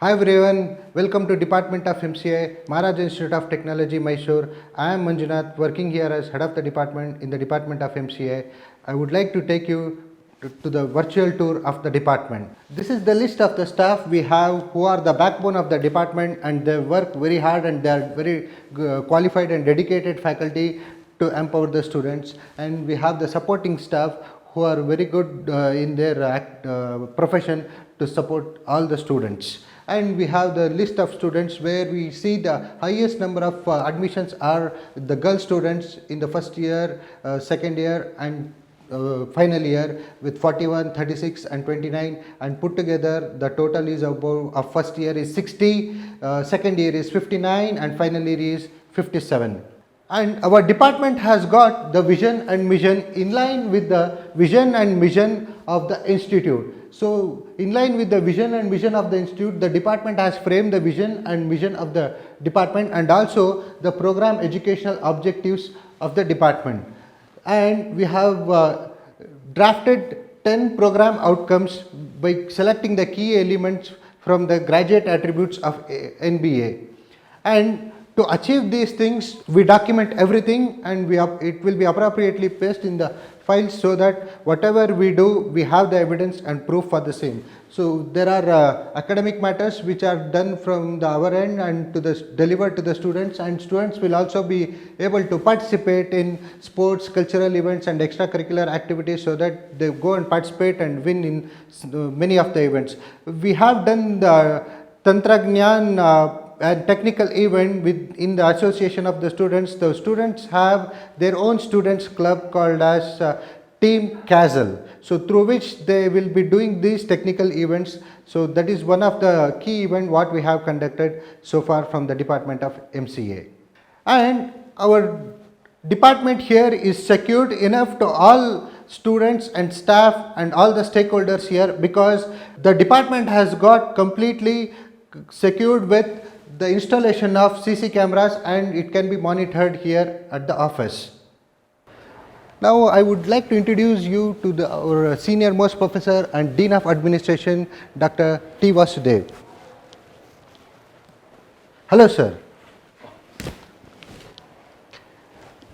Hi everyone, welcome to Department of MCA, Maharaj Institute of Technology, Mysore. I am Manjunath, working here as head of the department in the Department of MCA. I would like to take you to the virtual tour of the department. This is the list of the staff we have who are the backbone of the department, and they work very hard and they are very qualified and dedicated faculty to empower the students. And we have the supporting staff who are very good in their profession to support all the students. And we have the list of students where we see the highest number of admissions are the girl students in the first year, second year and final year with 41, 36 and 29, and put together the total is about of first year is 60, second year is 59 and final year is 57. And our department has got the vision and mission in line with the vision and mission of the institute. So, in line with the vision and mission of the institute, the department has framed the vision and mission of the department and also the program educational objectives of the department. And we have drafted 10 program outcomes by selecting the key elements from the graduate attributes of NBA. And to achieve these things, we document everything and it will be appropriately placed in the files so that whatever we do, we have the evidence and proof for the same. So there are academic matters which are done from our end and delivered to the students, and students will also be able to participate in sports, cultural events and extracurricular activities so that they go and participate and win in many of the events. We have done the Tantragnan and technical event in the association of the students. The students have their own students club called as Team Castle, so through which they will be doing these technical events. So that is one of the key event what we have conducted so far from the Department of MCA. And our department here is secured enough to all students and staff and all the stakeholders here, because the department has got completely secured with the installation of CC cameras, and it can be monitored here at the office. Now I would like to introduce you to our senior most professor and Dean of Administration, Dr. T. Vasudev. Hello sir.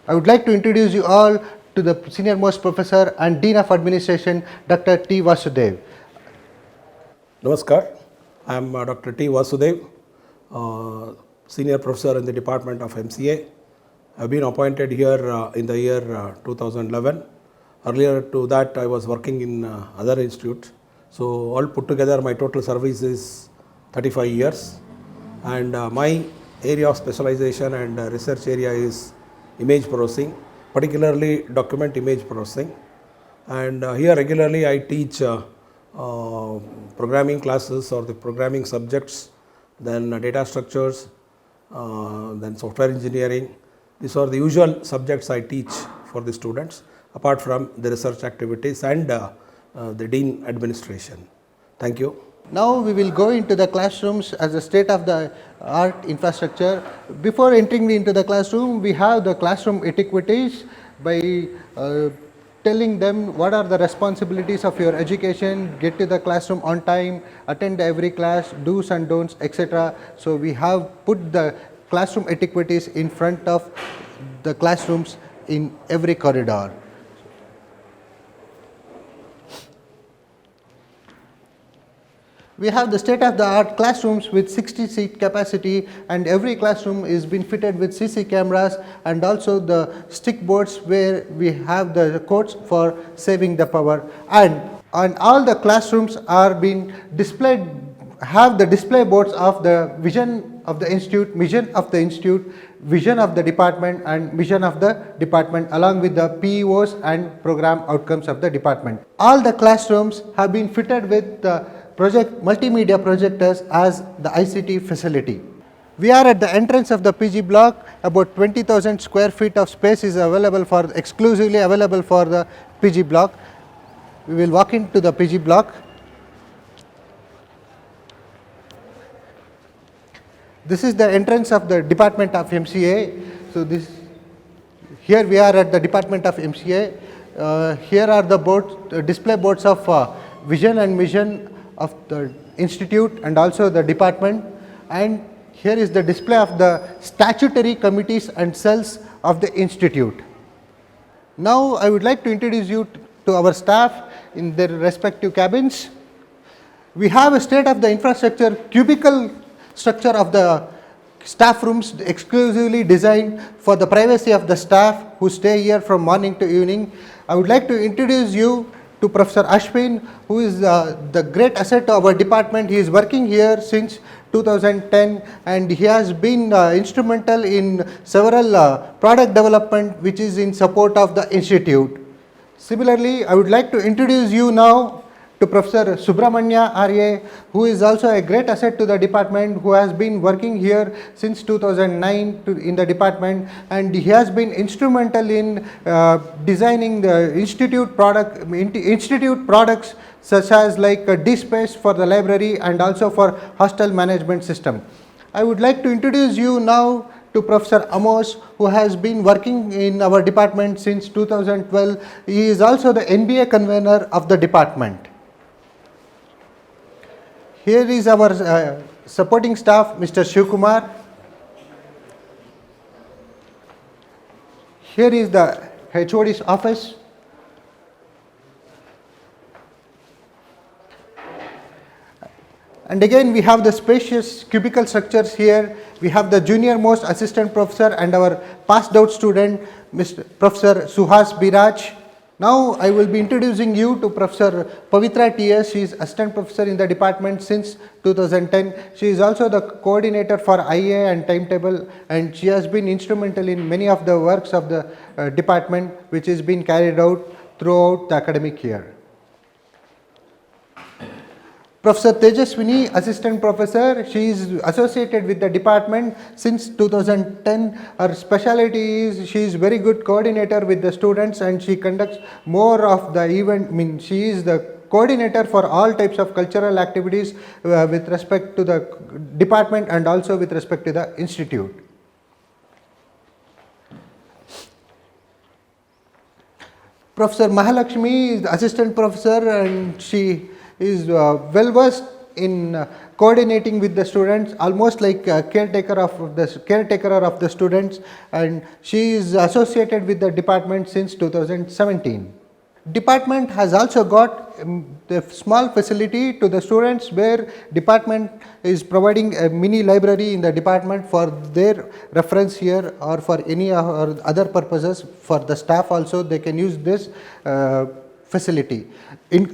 I would like to introduce you all to the senior most professor and Dean of Administration, Dr. T. Vasudev. Namaskar, I am Dr. T. Vasudev, Senior Professor in the Department of MCA. I have been appointed here in the year 2011. Earlier to that, I was working in other institutes. So, all put together, my total service is 35 years. And my area of specialization and research area is image processing, particularly document image processing. And here regularly I teach programming classes or the programming subjects, then data structures, then software engineering. These are the usual subjects I teach for the students, apart from the research activities and the Dean administration. Thank you. Now we will go into the classrooms as a state-of-the-art infrastructure. Before entering into the classroom, we have the classroom etiquettes by telling them what are the responsibilities of your education, get to the classroom on time, attend every class, do's and don'ts, etc. So we have put the classroom etiquettes in front of the classrooms in every corridor. We have the state-of-the-art classrooms with 60 seat capacity, and every classroom is been fitted with CC cameras and also the stick boards where we have the codes for saving the power. And all the classrooms are being displayed, have the display boards of the vision of the institute, mission of the institute, vision of the department and mission of the department, along with the PEOs and program outcomes of the department. All the classrooms have been fitted with multimedia projectors as the ICT facility. We are at the entrance of the PG block. About 20,000 square feet of space is exclusively available for the PG block. We will walk into the PG block. This is the entrance of the Department of MCA. So here we are at the Department of MCA. Here are the display boards of vision and mission of the institute and also the department, and here is the display of the statutory committees and cells of the institute. Now I would like to introduce you to our staff in their respective cabins. We have a state of the infrastructure cubicle structure of the staff rooms exclusively designed for the privacy of the staff who stay here from morning to evening. I would like to introduce you to Professor Ashwin, who is the great asset to our department. He is working here since 2010 and he has been instrumental in several product development which is in support of the institute. Similarly, I would like to introduce you now to Professor Subramanya Arye, who is also a great asset to the department, who has been working here since 2009 in the department, and he has been instrumental in designing the institute products such as like DSpace for the library and also for hostel management system. I would like to introduce you now to Professor Amos, who has been working in our department since 2012. He is also the NBA convener of the department. Here is our supporting staff, Mr. Shivkumar. Here is the HOD's office. And again we have the spacious cubicle structures here. We have the junior most assistant professor and our passed out student, Mr. Professor Suhas Biraj. Now I will be introducing you to Professor Pavitra TS. She is assistant professor in the department since 2010. She is also the coordinator for IA and timetable, and she has been instrumental in many of the works of the department which is being carried out throughout the academic year. Professor Tejaswini, assistant professor, she is associated with the department since 2010. Her specialty is she is very good coordinator with the students and she conducts more of the event. She is the coordinator for all types of cultural activities with respect to the department and also with respect to the institute. Professor Mahalakshmi is the assistant professor and she is well versed in coordinating with the students, almost like a caretaker of the students, and she is associated with the department since 2017. Department has also got a small facility to the students where department is providing a mini library in the department for their reference here or for any or other purposes. For the staff also they can use this facility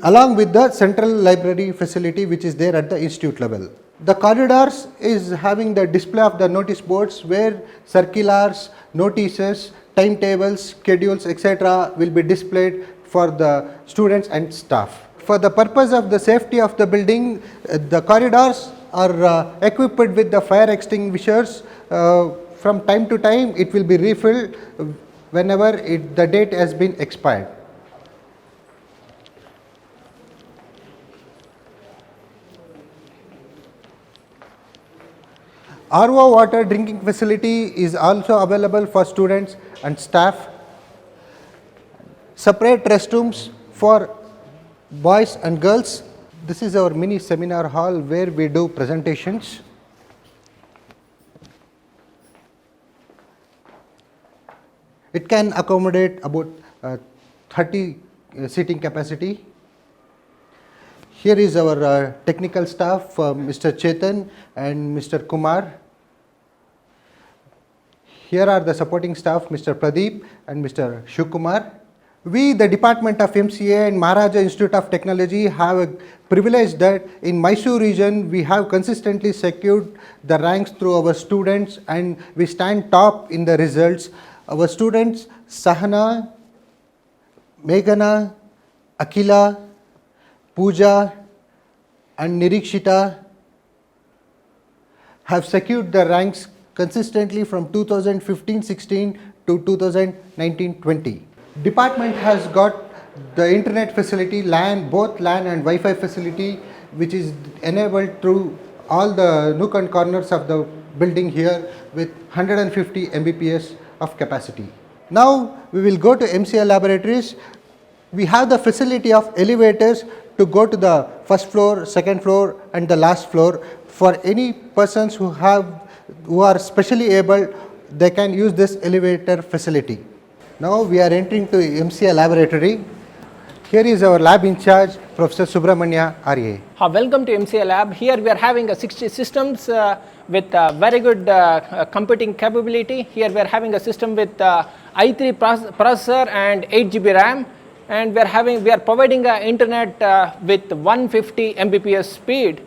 along with the central library facility which is there at the institute level. The corridors is having the display of the notice boards where circulars, notices, timetables, schedules, etc. will be displayed for the students and staff. For the purpose of the safety of the building, the corridors are equipped with the fire extinguishers. From time to time it will be refilled whenever the date has been expired. RO water drinking facility is also available for students and staff. Separate restrooms for boys and girls. This is our mini seminar hall where we do presentations. It can accommodate about 30 seating capacity. Here is our technical staff, Mr. Chetan and Mr. Kumar. Here are the supporting staff, Mr. Pradeep and Mr. Shivkumar. We, the Department of MCA and Maharaja Institute of Technology, have a privilege that in Mysore region we have consistently secured the ranks through our students and we stand top in the results. Our students Sahana, Meghana, Akila, Pooja and Nirikshita have secured the ranks consistently from 2015-16 to 2019-20. Department has got the internet facility, LAN, both LAN and Wi-Fi facility, which is enabled through all the nook and corners of the building here with 150 Mbps of capacity. Now we will go to MCA laboratories. We have the facility of elevators to go to the first floor, second floor and the last floor. For any persons who are specially able, they can use this elevator facility. Now we are entering to MCA laboratory. Here is our lab in charge, Professor Subramanya RA. Welcome to MCA lab. Here we are having 60 systems with very good computing capability. Here we are having a system with i3 processor and 8 GB RAM, and we are providing internet with 150 Mbps speed.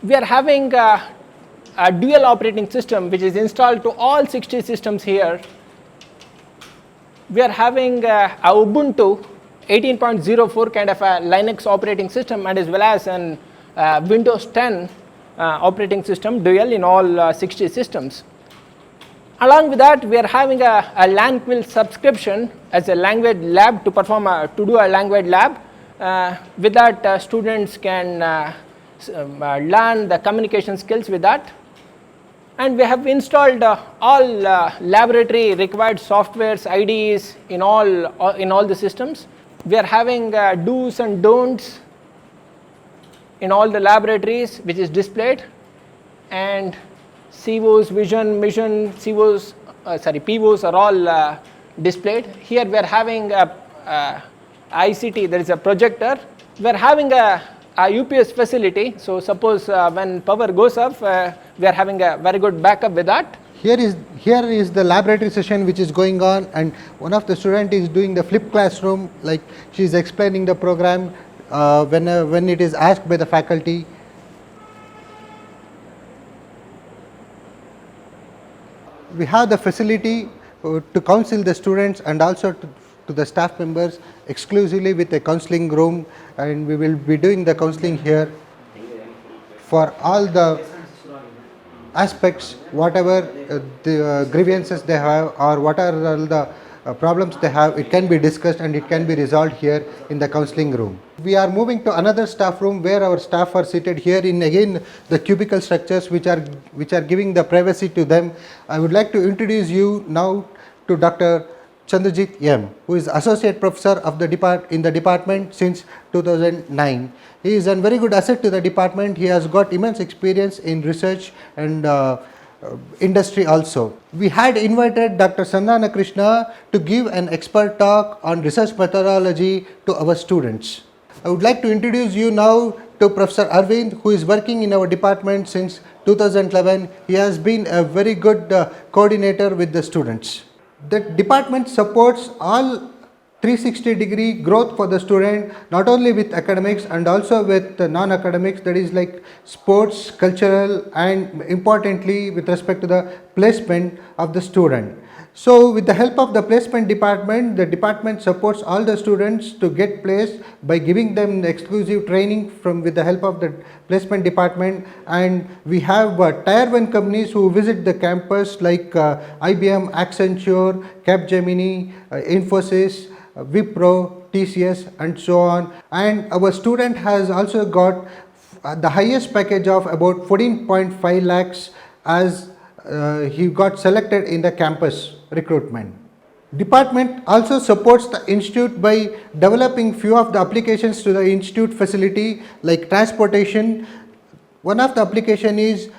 We are having a dual operating system which is installed to all 60 systems here. We are having a Ubuntu 18.04 kind of a Linux operating system, and as well as an Windows 10 operating system dual in all 60 systems. Along with that, we are having a LangQuil subscription as a language lab to do a language lab. With that, students can learn the communication skills with that. And we have installed all laboratory required softwares, IDEs in all the systems. We are having do's and don'ts in all the laboratories, which is displayed, and COs, vision, mission, POs are all displayed. Here we are having ICT, there is a projector. We are having a UPS facility, so suppose when power goes off, we are having a very good backup with that. Here is the laboratory session which is going on, and one of the student is doing the flip classroom, like she is explaining the program when it is asked by the faculty. We have the facility to counsel the students and also to the staff members exclusively with a counseling room, and we will be doing the counseling here for all the aspects, whatever the grievances they have or what are the problems they have. It can be discussed and it can be resolved here in the counseling room. We are moving to another staff room where our staff are seated here in again the cubicle structures which are giving the privacy to them. I would like to introduce you now to Dr. Chandrajit M, who is Associate Professor of in the department since 2009. He is a very good asset to the department. He has got immense experience in research and industry also. We had invited Dr. Sandana Krishna to give an expert talk on research methodology to our students. I would like to introduce you now to Professor Arvind, who is working in our department since 2011. He has been a very good coordinator with the students. The department supports all 360-degree growth for the student, not only with academics and also with non-academics, that is like sports, cultural, and importantly with respect to the placement of the student. So with the help of the placement department, the department supports all the students to get placed by giving them exclusive training with the help of the placement department. And we have tier 1 companies who visit the campus like IBM, Accenture, Capgemini, Infosys, Wipro, TCS and so on. And our student has also got the highest package of about 14.5 lakhs as he got selected in the campus recruitment. Department also supports the institute by developing few of the applications to the institute facility like transportation. One of the application is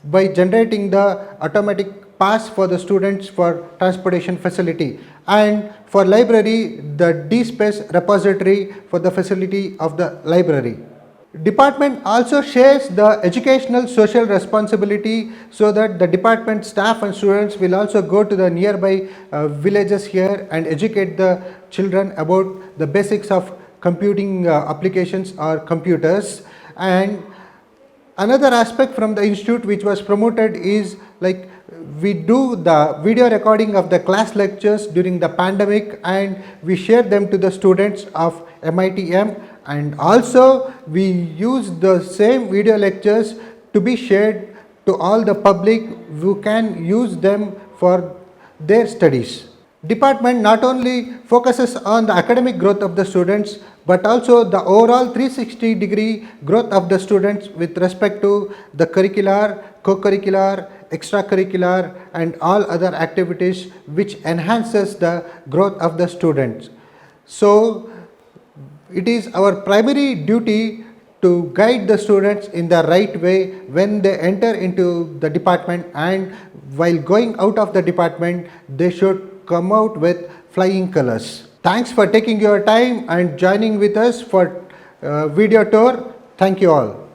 by generating the automatic pass for the students for transportation facility, and for library the DSpace repository for the facility of the library. Department also shares the educational social responsibility so that the department staff and students will also go to the nearby villages here and educate the children about the basics of computing applications or computers. And another aspect from the institute which was promoted is like we do the video recording of the class lectures during the pandemic and we share them to the students of MITM, and also we use the same video lectures to be shared to all the public who can use them for their studies. Department not only focuses on the academic growth of the students but also the overall 360-degree growth of the students with respect to the curricular, co-curricular, extracurricular and all other activities which enhances the growth of the students. So it is our primary duty to guide the students in the right way when they enter into the department, and while going out of the department they should come out with flying colors. Thanks for taking your time and joining with us for video tour. Thank you all.